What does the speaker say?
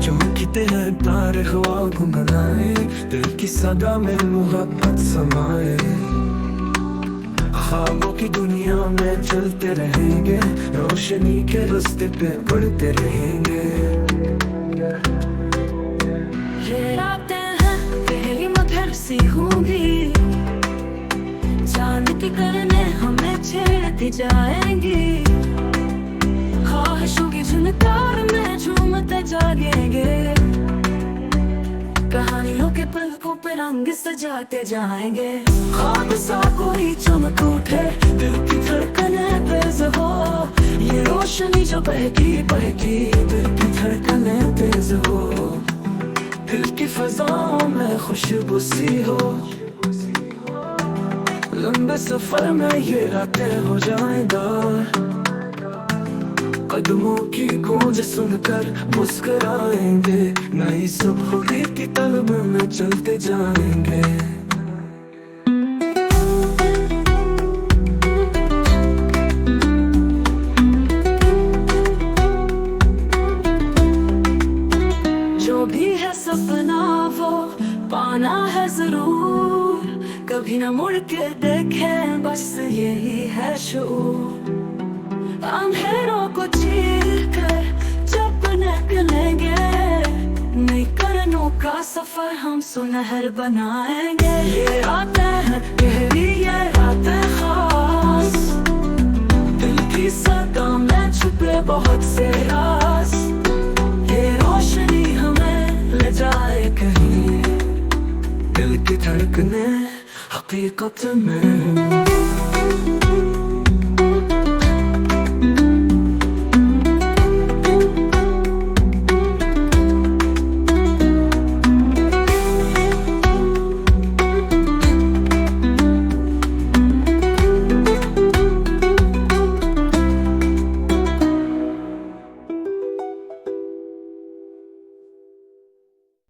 चमकते हैं तारे हवा गुनगुनाए, दिल की सदा में मोहब्बत समाए। ख्वाबों की दुनिया में चलते रहेंगे, रोशनी के रास्ते पे बढ़ते रहेंगे। ये रातें हैं तेरी मगर सी होंगी, चांद की करने हमें छेड़ती जाएंगी। ख्वाहिशों की झनकार में झूमते जागेंगे, कहानियों के पलकों पे रंग सजाते जाएंगे। ख्वाब सा कोई चमक उठे, दिल की धड़कने तेज हो, ये रोशनी जो बहकी बहकी दिल की धड़कने तेज हो। दिल की फजाओं में खुशबू सी हो, लंबे सफर में ये रातें हो जाएगा। कदमों की गूंज सुनकर मुस्कुराएंगे, नई सुबह की तलब में चलते जाएंगे। जो भी है सपना वो पाना है जरूर, कभी न मुड़ के देखें बस यही है शऊर। अंधेरों को चीर कर जब निकलेंगे, नई करनों का सफर हम सुनहर बनाएंगे। ये रातें हैं गहरी, ये रातें खास, दिल की सदा में छुपे बहुत से राज। ये रोशनी हमें ले जाए कहीं, दिल की धड़कने हकीकत में।